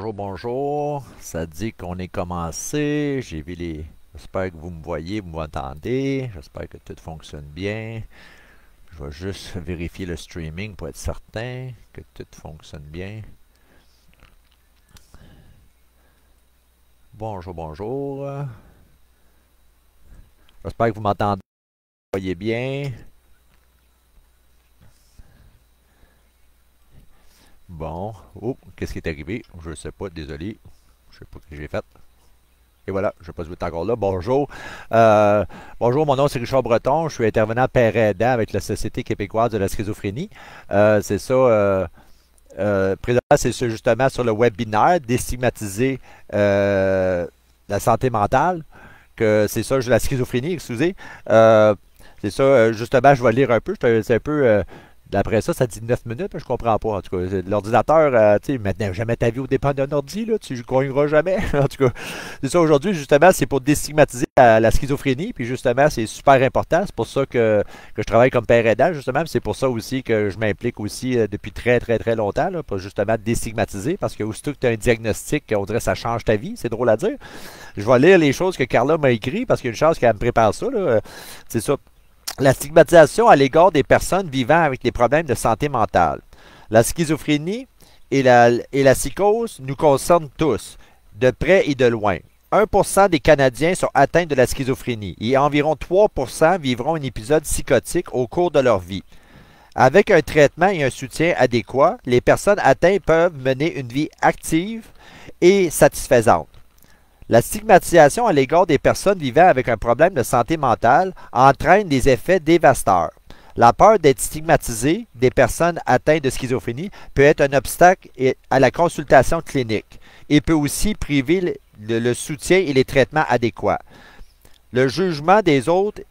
Bonjour, bonjour. Ça dit qu'on est commencé. J'ai vu les. J'espère que vous me voyez, vous m'entendez. J'espère que tout fonctionne bien. Je vais juste vérifier le streaming pour être certain que tout fonctionne bien. Bonjour, bonjour. J'espère que vous m'entendez, vous voyez bien. Bon. Oh, qu'est-ce qui est arrivé? Je ne sais pas, désolé. Je ne sais pas ce que j'ai fait. Et voilà, je ne sais pas si vous êtes encore là. Bonjour. Bonjour, mon nom c'est Richard Breton. Je suis intervenant père aidant avec la Société québécoise de la schizophrénie. C'est ça. Présentement, c'est justement sur le webinaire Déstigmatiser la santé mentale. Que c'est ça, la schizophrénie, excusez. C'est ça, justement, je vais lire un peu. C'est un peu. D'après ça, ça dit 9 minutes, je comprends pas. En tout cas, l'ordinateur, tu sais, maintenant, jamais ta vie au dépend d'un ordi, là, tu ne gagneras jamais. En tout cas, c'est ça aujourd'hui, justement, c'est pour déstigmatiser la schizophrénie, puis justement, c'est super important. C'est pour ça que je travaille comme père aidant, justement, c'est pour ça aussi que je m'implique aussi depuis très, très, très longtemps, là, pour justement déstigmatiser, parce que aussitôt que tu as un diagnostic, on dirait que ça change ta vie, c'est drôle à dire. Je vais lire les choses que Carla m'a écrit, parce qu'il y a une chance qu'elle me prépare ça, là. C'est ça. La stigmatisation à l'égard des personnes vivant avec des problèmes de santé mentale. La schizophrénie et la psychose nous concernent tous, de près et de loin. 1% des Canadiens sont atteints de la schizophrénie et environ 3% vivront un épisode psychotique au cours de leur vie. Avec un traitement et un soutien adéquat, les personnes atteintes peuvent mener une vie active et satisfaisante. La stigmatisation à l'égard des personnes vivant avec un problème de santé mentale entraîne des effets dévastateurs. La peur d'être stigmatisé des personnes atteintes de schizophrénie peut être un obstacle à la consultation clinique et peut aussi priver le soutien et les traitements adéquats. Le jugement des autres,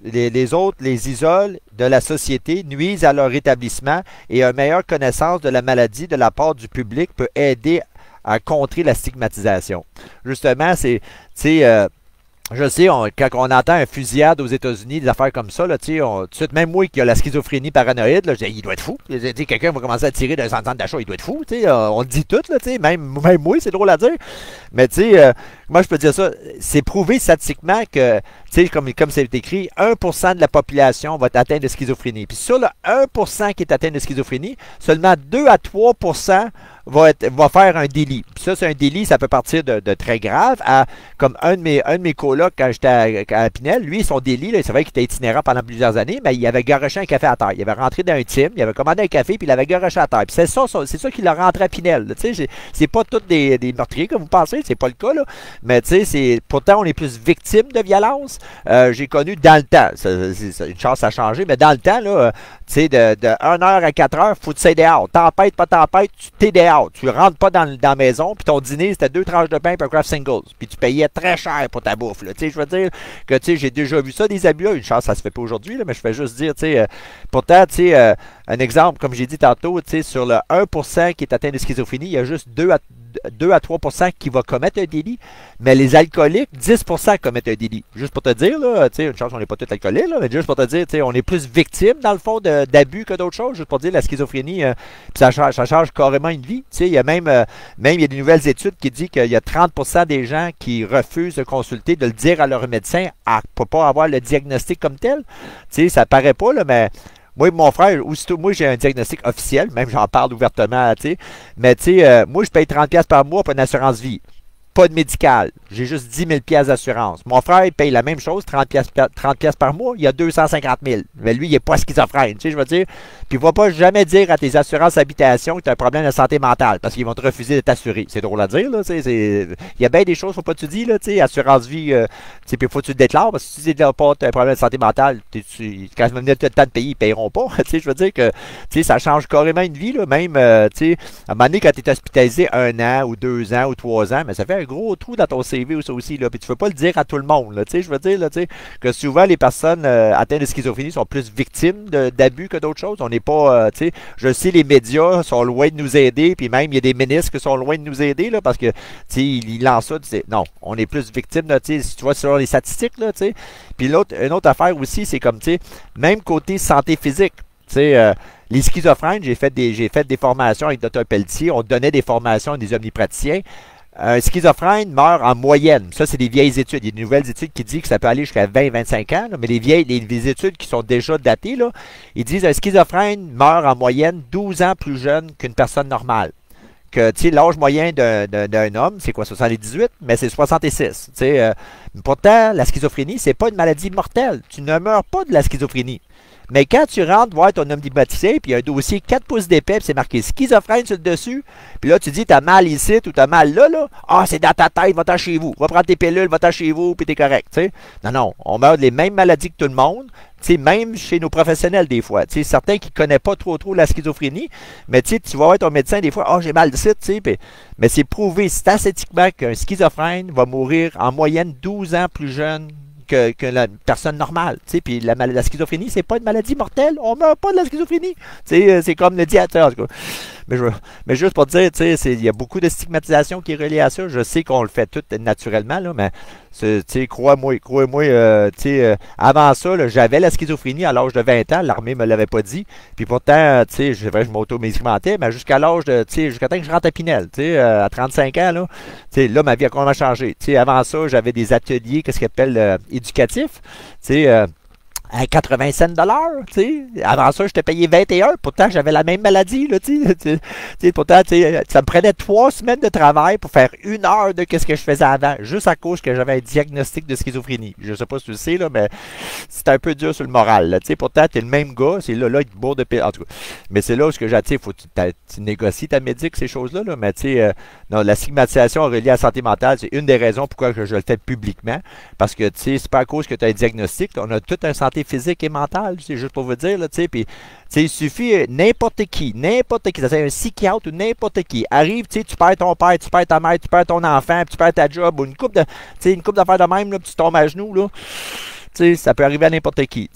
les autres les isolent de la société, nuisent à leur rétablissement et une meilleure connaissance de la maladie de la part du public peut aider à contrer la stigmatisation. Justement, je sais, quand on entend un fusillade aux États-Unis, des affaires comme ça, là, tout de suite, même moi qui a la schizophrénie paranoïde, là, je dis, il doit être fou. Quelqu'un va commencer à tirer d'un centre d'achat, il doit être fou. On le dit tout, là, même moi, c'est drôle à dire. Mais moi je peux dire ça, c'est prouvé statistiquement que, comme c'est écrit, 1% de la population va être atteinte de schizophrénie. Puis sur le 1% qui est atteint de schizophrénie, seulement 2 à 3% va faire un délit. Puis ça, c'est un délit, ça peut partir de très grave à, comme un de mes colocs quand j'étais à Pinel, lui, son délit, c'est vrai qu'il était itinérant pendant plusieurs années, mais il avait garoché un café à terre. Il avait rentré dans un team, il avait commandé un café, puis il avait garoché à terre. Puis c'est ça qui l'a rentré à Pinel. C'est pas tous des meurtriers, comme vous pensez, c'est pas le cas, là. Mais pourtant, on est plus victime de violence. J'ai connu dans le temps, une chance à changer, mais dans le temps, là, de 1h à 4h, faut que tu t'aider out. Tempête, pas tempête, tu t'aides out. Tu rentres pas dans la maison, puis ton dîner, c'était 2 tranches de pain et un craft singles. Puis tu payais très cher pour ta bouffe. Je veux dire que j'ai déjà vu ça, des abus. Une chance, ça se fait pas aujourd'hui, mais je fais juste dire, pourtant, un exemple, comme j'ai dit tantôt, sur le 1% qui est atteint de schizophrénie, il y a juste 2 à 3% qui va commettre un délit, mais les alcooliques, 10% commettent un délit. Juste pour te dire, là, une chance, on n'est pas tous alcooliques, là, mais juste pour te dire, on est plus victime, dans le fond, d'abus que d'autres choses. Juste pour dire, la schizophrénie, ça change carrément une vie. Il y a même il y a des nouvelles études qui disent qu'il y a 30% des gens qui refusent de consulter, de le dire à leur médecin pour pas avoir le diagnostic comme tel. Ça paraît pas, là, mais moi et mon frère, aussitôt, moi j'ai un diagnostic officiel, même j'en parle ouvertement, mais moi je paye 30$ par mois pour une assurance vie. Pas de médical. J'ai juste 10 000$ d'assurance. Mon frère, il paye la même chose, 30$ par mois. Il a 250 000. Mais lui, il n'est pas schizophrène. Je veux dire. Puis il ne va pas jamais dire à tes assurances habitation que tu as un problème de santé mentale parce qu'ils vont te refuser de t'assurer. C'est drôle à dire. Là, il y a bien des choses, il ne faut pas que tu dis. Là, assurance vie, puis il faut que tu te déclares parce que si tu ne déclares pas, tu as un problème de santé mentale, quand ils vont venir le temps de payer, ils ne payeront pas. Je veux dire que ça change carrément une vie. Là, même, à un moment donné, quand tu es hospitalisé 1 an ou 2 ans ou 3 ans, mais ça fait un gros trou dans ton CV aussi, là, puis tu ne veux pas le dire à tout le monde, là, je veux dire, là, que souvent les personnes atteintes de schizophrénie sont plus victimes d'abus que d'autres choses. On n'est pas, je sais, les médias sont loin de nous aider, puis même il y a des ministres qui sont loin de nous aider, là, parce que, ils lancent ça, non, on est plus victime, là, si tu vois sur les statistiques, là, puis une autre affaire aussi, c'est comme, même côté santé physique, Les schizophrènes, j'ai fait des formations avec Dr Pelletier. On donnait des formations à des omnipraticiens. Un schizophrène meurt en moyenne. Ça, c'est des vieilles études. Il y a des nouvelles études qui disent que ça peut aller jusqu'à 20-25 ans. Là, mais les études qui sont déjà datées, là, ils disent qu'un schizophrène meurt en moyenne 12 ans plus jeune qu'une personne normale. Que, tu sais, l'âge moyen d'un homme, c'est quoi, 78, mais c'est 66. Pourtant, la schizophrénie, c'est pas une maladie mortelle. Tu ne meurs pas de la schizophrénie. Mais quand tu rentres voir ton omnipraticien, puis il y a un dossier 4 pouces d'épais, puis c'est marqué schizophrène sur le dessus, puis là, tu dis, t'as mal ici ou t'as mal là, là. Ah, c'est dans ta tête, va-t'en chez vous. Va prendre tes pilules, va-t'en chez vous, puis t'es correct, tu sais. Non, non, on meurt des mêmes maladies que tout le monde. T'sais, même chez nos professionnels des fois. T'sais, certains qui ne connaissent pas trop la schizophrénie, mais tu vas voir ton médecin des fois, « Ah, j'ai mal ici, mais c'est prouvé statistiquement qu'un schizophrène va mourir en moyenne 12 ans plus jeune que la personne normale. Puis la schizophrénie, c'est pas une maladie mortelle. On meurt pas de la schizophrénie. C'est comme le diabète, en tout cas. Mais juste pour dire, il y a beaucoup de stigmatisation qui est reliée à ça. Je sais qu'on le fait tout naturellement, là, mais crois-moi, avant ça, j'avais la schizophrénie à l'âge de 20 ans. L'armée me l'avait pas dit. Puis pourtant, je m'auto-médicamentais, mais jusqu'à l'âge de, jusqu'à temps que je rentre à Pinel, à 35 ans, là, ma vie a complètement changé. Avant ça, j'avais des ateliers, qu'est-ce qu'ils appellent éducatifs, à 80 cents de l'heure, tu sais. Avant ça, je t'ai payé 21. Pourtant, j'avais la même maladie, là, tu sais. Pourtant, ça me prenait 3 semaines de travail pour faire 1 heure de ce que je faisais avant, juste à cause que j'avais un diagnostic de schizophrénie. Je sais pas si tu le sais, là, mais c'est un peu dur sur le moral, là, tu sais. Pourtant, t'es le même gars, c'est là, il te bourre de pile. En tout cas, mais c'est là où il faut que tu négocies ta médic, ces choses-là, là. Mais tu sais, non, la stigmatisation reliée à la santé mentale, c'est une des raisons pourquoi je le fais publiquement. Parce que, tu sais, c'est pas à cause que tu as un diagnostic. On a tout un santé physique et mentale, c'est juste pour vous dire, là, tu sais, puis il suffit, n'importe qui, ça c'est un psychiatre ou n'importe qui, arrive, tu perds ton père, tu perds ta mère, tu perds ton enfant, puis tu perds ta job, ou une couple d'affaires de même, là, puis tu tombes à genoux, là, tu sais, ça peut arriver à n'importe qui,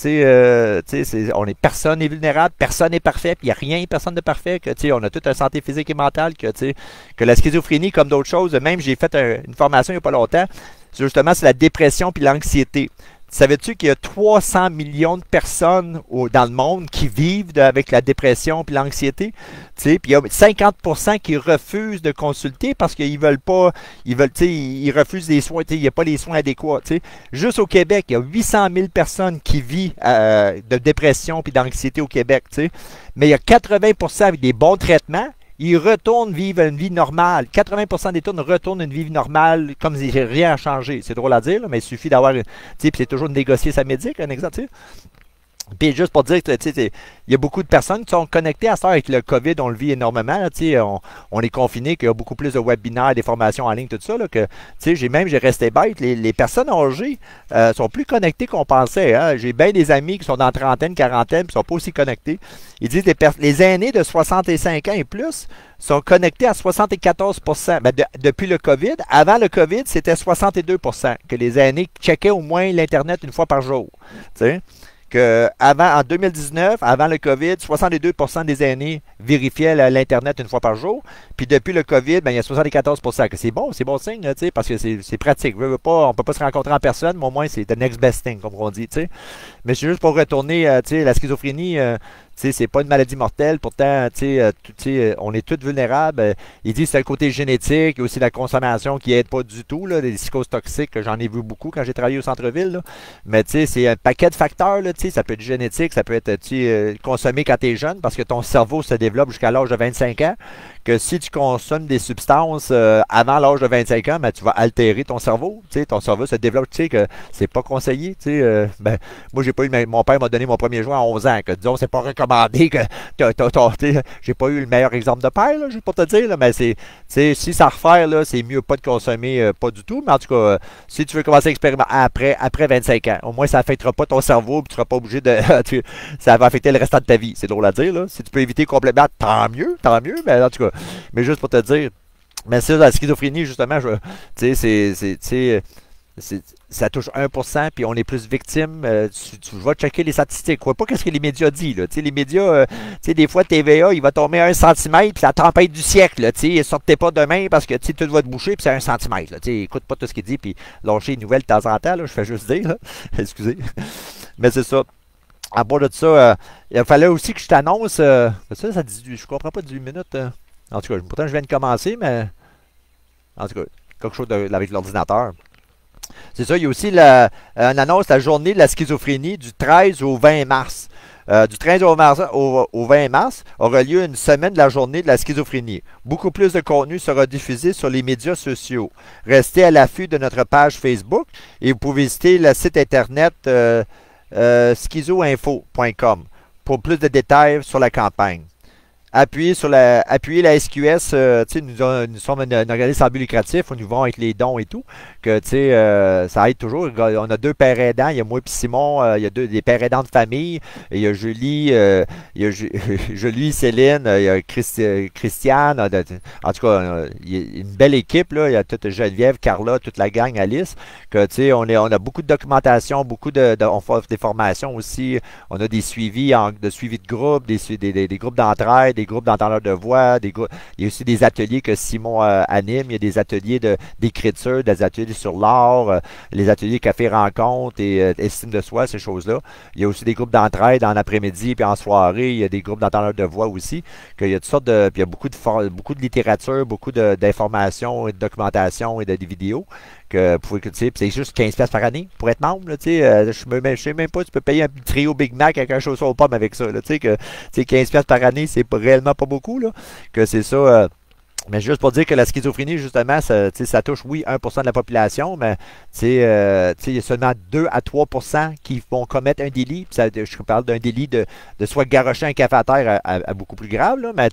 personne n'est vulnérable, personne n'est parfait, puis il n'y a rien, personne de parfait, que, tu sais, on a toute une santé physique et mentale, que, tu sais, que la schizophrénie, comme d'autres choses, même j'ai fait une formation il n'y a pas longtemps, justement, c'est la dépression puis l'anxiété. Savais-tu qu'il y a 300 millions de personnes dans le monde qui vivent avec la dépression et l'anxiété? Puis il y a 50% qui refusent de consulter parce qu'ils veulent pas, ils refusent des soins, il n'y a pas les soins adéquats. T'sais. Juste au Québec, il y a 800 000 personnes qui vivent de dépression et d'anxiété au Québec. T'sais. Mais il y a 80% avec des bons traitements. Ils retournent vivre une vie normale. 80% des tours retournent une vie normale comme si rien n'a changé. C'est drôle à dire, là, mais il suffit d'avoir... Tu sais, puis c'est toujours de négocier sa médic, un exemple, tu sais. Puis juste pour dire que il y a beaucoup de personnes qui sont connectées à ça avec le COVID, on le vit énormément. Là, on est confiné, qu'il y a beaucoup plus de webinaires, des formations en ligne, tout ça. Là, que j'ai resté bête. Les personnes âgées sont plus connectées qu'on pensait. Hein. J'ai bien des amis qui sont dans trentaine, quarantaine, qui sont pas aussi connectés. Ils disent les aînés de 65 ans et plus sont connectés à 74%. Ben, depuis le COVID, avant le COVID, c'était 62% que les aînés checkaient au moins l'Internet une fois par jour. T'sais. En 2019, avant le COVID, 62% des aînés vérifiaient l'Internet une fois par jour. Puis depuis le COVID, ben, il y a 74%. C'est bon signe, là, parce que c'est pratique. On ne peut pas se rencontrer en personne, mais au moins c'est the next best thing, comme on dit. T'sais. Mais c'est juste pour retourner, la schizophrénie, c'est pas une maladie mortelle, pourtant, on est tous vulnérables. Il dit que c'est le côté génétique, et aussi la consommation qui aide pas du tout, là, des psychoses toxiques, que j'en ai vu beaucoup quand j'ai travaillé au centre-ville. Là. Mais c'est un paquet de facteurs, là, ça peut être génétique, ça peut être consommé quand tu es jeune, parce que ton cerveau se développe jusqu'à l'âge de 25 ans, que si tu consommes des substances avant l'âge de 25 ans, ben, tu vas altérer ton cerveau. Ton cerveau se développe, que c'est pas conseillé. Ben, moi, j'ai pas eu mon père m'a donné mon premier joint à 11 ans, que disons, c'est pas recommandé que j'ai pas eu le meilleur exemple de père, là, juste pour te dire, là, mais si ça refaire, là, c'est mieux pas de consommer, pas du tout, mais en tout cas, si tu veux commencer à expérimenter après 25 ans, au moins ça affectera pas ton cerveau, puis tu seras pas obligé de ça va affecter le restant de ta vie. C'est drôle à dire, là. Si tu peux éviter complètement, tant mieux, mais en tout cas, mais juste pour te dire, mais ça, la schizophrénie, justement, ça touche 1%, puis on est plus victime. Tu vas checker les statistiques. Crois pas qu'est-ce que les médias disent. Là. Les médias, des fois, TVA, il va tomber à 1 cm, puis la tempête du siècle. Là, sortez pas demain parce que tout va te boucher, puis c'est 1 cm. Là, écoute pas tout ce qu'il dit, puis lâchez les nouvelles de temps en temps. Là, je fais juste dire. Là. Excusez. Mais c'est ça. à part de ça, il fallait aussi que je t'annonce. Ça dit, je comprends pas 18 minutes. En tout cas, pourtant, je viens de commencer, mais en tout cas, quelque chose avec l'ordinateur. C'est ça, il y a aussi une annonce, la journée de la schizophrénie du 13 au 20 mars. Du 13 au 20 mars aura lieu une semaine de la journée de la schizophrénie. Beaucoup plus de contenu sera diffusé sur les médias sociaux. Restez à l'affût de notre page Facebook et vous pouvez visiter le site internet schizoinfo.com pour plus de détails sur la campagne. Appuyer la SQS, nous sommes un organisme sans but lucratif, nous vont avec les dons et tout, que ça aide toujours. On a deux pères aidants, il y a moi et Simon, il y a des pères aidants de famille, il y a Julie, Julie, Céline, il y a Christiane, en tout cas, il y a une belle équipe, là, il y a toute Geneviève, Carla, toute la gang, Alice, que on a beaucoup de documentation, on fait des formations aussi, on a des suivis de suivi de groupe, des groupes d'entraide, des groupes d'entendeurs de voix, il y a aussi des ateliers que Simon anime, il y a des ateliers d'écriture, des ateliers sur l'art, les ateliers café rencontre et estime de soi, ces choses-là. Il y a aussi des groupes d'entraide en après-midi puis en soirée, il y a des groupes d'entendeurs de voix aussi, qu'il y a toutes sortes puis il y a beaucoup de littérature, beaucoup d'informations et de documentation et de vidéos que vous pouvez écouter. C'est juste 15$ par année pour être membre. Je sais même pas, tu peux payer un trio Big Mac avec un chausson aux pommes avec ça. Là, que 15$ par année, c'est réellement pas beaucoup. Là, que c'est ça. Mais juste pour dire que la schizophrénie, justement, ça touche, oui, 1% de la population, mais il y a seulement 2 à 3% qui vont commettre un délit. Je parle d'un délit de soit garocher un café à terre à beaucoup plus grave, là, mais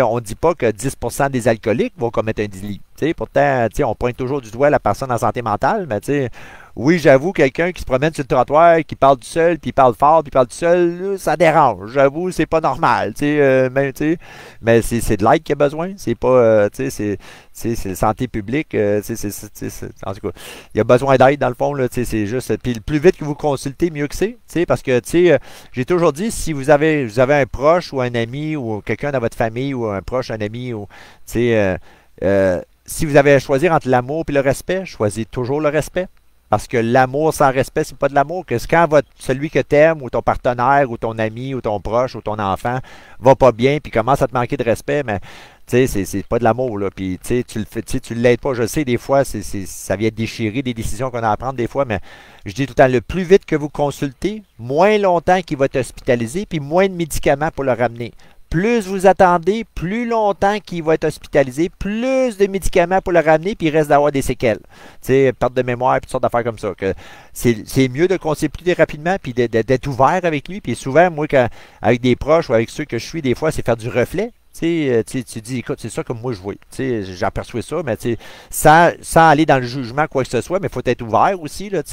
on ne dit pas que 10% des alcooliques vont commettre un délit. Pourtant, on pointe toujours du doigt la personne en santé mentale, mais oui, j'avoue, quelqu'un qui se promène sur le trottoir, qui parle tout seul, puis parle fort, puis parle tout seul, ça dérange. J'avoue, c'est pas normal. Mais c'est de l'aide qu'il a besoin. C'est pas, c'est santé publique. En tout cas, il y a besoin d'aide dans le fond. C'est juste. Puis le plus vite que vous consultez, mieux que c'est. Parce que j'ai toujours dit, si vous avez un proche ou un ami ou quelqu'un dans votre famille ou un proche, un ami ou si vous avez à choisir entre l'amour et le respect, choisissez toujours le respect. Parce que l'amour sans respect, c'est pas de l'amour. Que quand celui que t'aimes, ou ton partenaire, ou ton ami, ou ton proche, ou ton enfant va pas bien, puis commence à te manquer de respect, mais c'est pas de l'amour, là. Puis tu le fais, tu l'aides pas. Je sais, des fois, ça vient déchirer des décisions qu'on a à prendre des fois, mais je dis tout le temps, le plus vite que vous consultez, moins longtemps qu'il va être hospitalisé, puis moins de médicaments pour le ramener. Plus vous attendez, plus longtemps qu'il va être hospitalisé, plus de médicaments pour le ramener, puis il reste d'avoir des séquelles. Perte de mémoire, puis toutes sortes d'affaires comme ça. C'est mieux de consulter rapidement, puis d'être ouvert avec lui. Puis souvent, moi, avec des proches ou avec ceux que je suis, des fois, c'est faire du reflet. Tu dis, écoute, c'est ça comme moi je vois. J'aperçois ça, mais sans aller dans le jugement, quoi que ce soit, mais il faut être ouvert aussi. Là,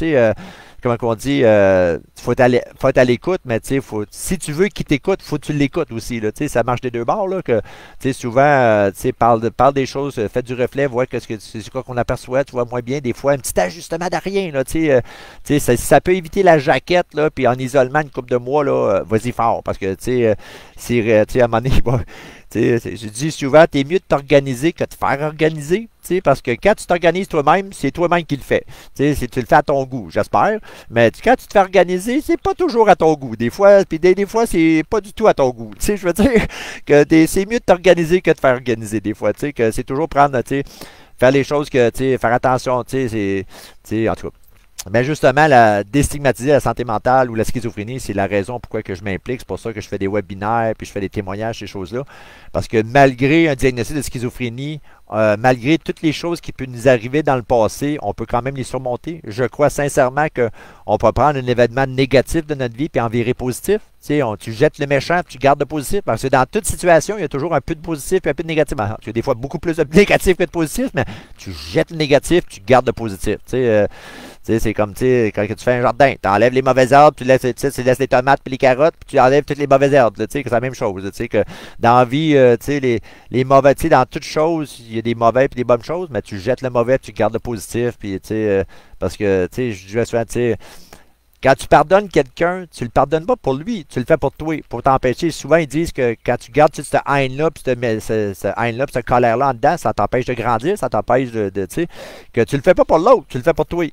comment on dit, faut être à l'écoute, mais si tu veux qu'il t'écoute, faut que tu l'écoutes aussi. Là, ça marche des deux bords. Là, que, souvent, parle des choses, fais du reflet, vois c'est quoi qu'on aperçoit, tu vois moins bien. Des fois, un petit ajustement de rien. Là, ça peut éviter la jaquette, là, puis en isolement une couple de mois, là, vas-y fort. Parce que à un moment donné, je dis souvent, t'es mieux de t'organiser que de te faire organiser. Parce que quand tu t'organises toi-même, c'est toi-même qui le fais. Tu le fais à ton goût, j'espère. Mais quand tu te fais organiser, c'est pas toujours à ton goût. Des fois, puis des fois, c'est pas du tout à ton goût. Je veux dire que c'est mieux de t'organiser que de te faire organiser des fois. Que c'est toujours prendre, faire les choses que, faire attention. En tout cas. Mais justement, déstigmatiser la santé mentale ou la schizophrénie, c'est la raison pourquoi que je m'implique. C'est pour ça que je fais des webinaires, puis je fais des témoignages, ces choses-là. Parce que malgré un diagnostic de schizophrénie, malgré toutes les choses qui peuvent nous arriver dans le passé, on peut quand même les surmonter. Je crois sincèrement qu'on peut prendre un événement négatif de notre vie puis en virer positif. Tu jettes le méchant puis tu gardes le positif. Parce que dans toute situation, il y a toujours un peu de positif et un peu de négatif. Tu as des fois beaucoup plus de négatif que de positif, mais tu jettes le négatif, tu gardes le positif. C'est comme quand tu fais un jardin, tu enlèves les mauvaises herbes, tu laisses les tomates puis les carottes, puis tu enlèves toutes les mauvaises herbes. C'est la même chose. Que dans la vie, les mauvais, dans toute chose, il y a des mauvais et des bonnes choses, mais tu jettes le mauvais puis tu gardes le positif. Puis, parce que je dis souvent, quand tu pardonnes quelqu'un, tu le pardonnes pas pour lui, tu le fais pour toi, pour t'empêcher. Souvent, ils disent que quand tu gardes cette haine-là, puis cette haine-là, puis cette colère-là en dedans, ça t'empêche de grandir, ça t'empêche que tu le fais pas pour l'autre, tu le fais pour toi.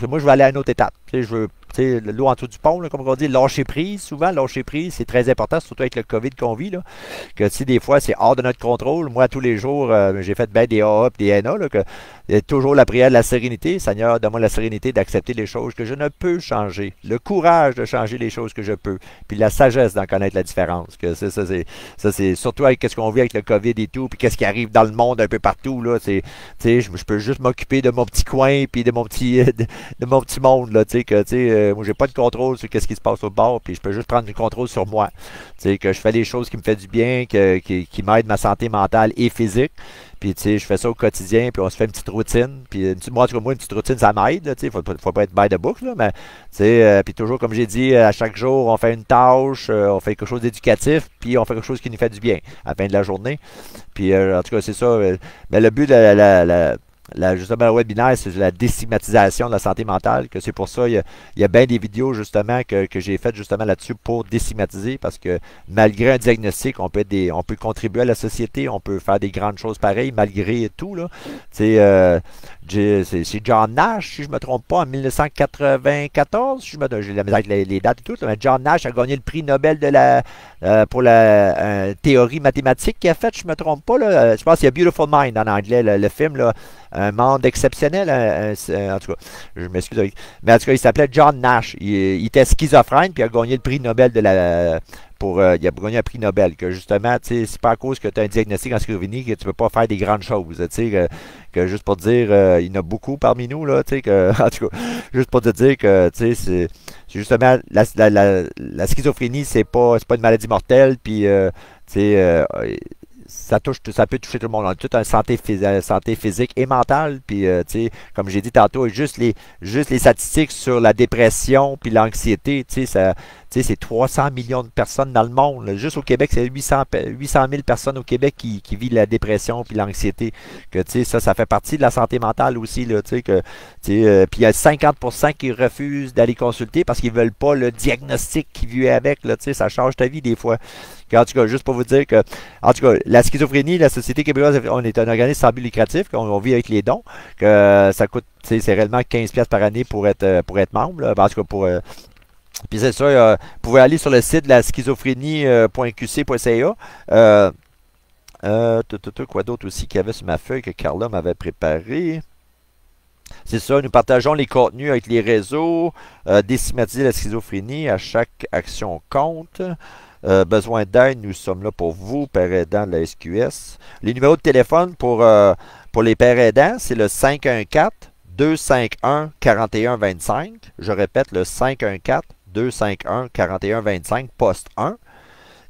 Moi, je vais aller à une autre étape. Je veux l'eau en dessous du pont, là, comme on dit, lâcher prise, souvent, lâcher prise, c'est très important, surtout avec le COVID qu'on vit, là, que si des fois c'est hors de notre contrôle, moi tous les jours, j'ai fait bien des AA et des NA, là, que toujours la prière de la sérénité, Seigneur, donne-moi la sérénité d'accepter les choses que je ne peux changer, le courage de changer les choses que je peux, puis la sagesse d'en connaître la différence, que ça c'est surtout avec ce qu'on vit avec le COVID et tout, puis qu'est-ce qui arrive dans le monde un peu partout, là, je peux juste m'occuper de mon petit coin, puis de mon petit monde, là, moi j'ai pas de contrôle sur ce qui se passe au bord, puis je peux juste prendre du contrôle sur moi, que je fais les choses qui me font du bien, qui m'aident ma santé mentale et physique. Puis, tu sais, je fais ça au quotidien, puis on se fait une petite routine. Puis, moi, en tout cas, moi, une petite routine, ça m'aide, tu sais, faut pas être by the book, là, mais, tu sais, puis toujours, comme j'ai dit, à chaque jour, on fait une tâche, on fait quelque chose d'éducatif, puis on fait quelque chose qui nous fait du bien à la fin de la journée. Puis, en tout cas, c'est ça. Mais le but de justement, le webinaire, c'est la déstigmatisation de la santé mentale, que c'est pour ça, il y a bien des vidéos, justement, que j'ai faites, justement, là-dessus pour déstigmatiser, parce que malgré un diagnostic, on peut contribuer à la société, on peut faire des grandes choses pareilles, malgré tout, là. C'est John Nash, si je ne me trompe pas, en 1994, j'ai la misère avec les dates et tout, mais John Nash a gagné le prix Nobel pour la théorie mathématique qu'il a faite, je ne me trompe pas, là. Je pense qu'il y a Beautiful Mind en anglais, le film, là. Un monde exceptionnel, en tout cas, je m'excuse. Mais en tout cas, il s'appelait John Nash. Il était schizophrène, puis il a gagné le prix Nobel il a gagné un prix Nobel. Que justement, tu sais, c'est pas à cause que tu as un diagnostic en schizophrénie que tu peux pas faire des grandes choses. Tu sais, que juste pour dire, il y en a beaucoup parmi nous, là, tu sais, en tout cas, juste pour te dire que, tu sais, c'est justement, la schizophrénie, c'est pas une maladie mortelle, puis, tu sais, ça peut toucher tout le monde. On a toute une santé physique et mentale. Puis, comme j'ai dit tantôt, juste les statistiques sur la dépression puis l'anxiété, c'est 300 millions de personnes dans le monde. Là. Juste au Québec, c'est 800 000 personnes au Québec qui vivent la dépression puis l'anxiété. Que ça fait partie de la santé mentale aussi. Là, puis il y a 50% qui refusent d'aller consulter parce qu'ils ne veulent pas le diagnostic qui vient avec. Là, ça change ta vie des fois. En tout cas, juste pour vous dire que, en tout cas, la schizophrénie, la Société québécoise, on est un organisme sans but lucratif, qu'on vit avec les dons, que ça coûte, c'est réellement 15$ par année pour être membre. Là. En tout cas, puis c'est ça, vous pouvez aller sur le site de la schizophrénie.qc.ca. Quoi d'autre aussi qu'il y avait sur ma feuille que Carla m'avait préparé. C'est ça, nous partageons les contenus avec les réseaux, déstigmatiser la schizophrénie, à chaque action compte. Besoin d'aide, nous sommes là pour vous, père aidant de la SQS. Les numéros de téléphone pour les pères aidants, c'est le 514-251-4125. Je répète, le 514-251-4125, poste 1.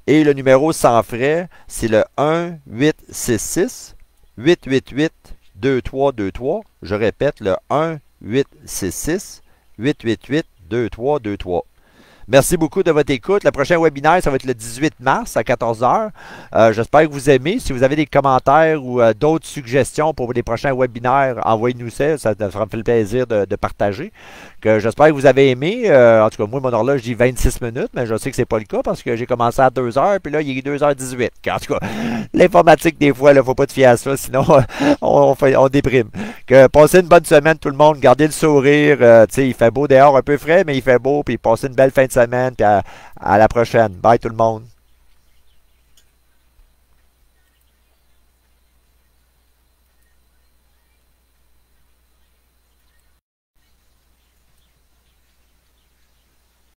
Et le numéro sans frais, c'est le 1-866-888-2323. Je répète, le 1-866-888-2323. Merci beaucoup de votre écoute. Le prochain webinaire, ça va être le 18 mars à 14 h. J'espère que vous aimez. Si vous avez des commentaires ou d'autres suggestions pour les prochains webinaires, envoyez-nous ça. Ça me fait le plaisir de partager. J'espère que vous avez aimé. En tout cas, moi, mon horloge dit 26 minutes, mais je sais que c'est pas le cas parce que j'ai commencé à 2 h, puis là, il est 2h18. En tout cas, l'informatique, des fois, il ne faut pas te fier à ça, sinon on déprime. Passez une bonne semaine, tout le monde. Gardez le sourire. Il fait beau dehors, un peu frais, mais il fait beau. Puis passez une belle fin de semaine. Puis à la prochaine. Bye, tout le monde.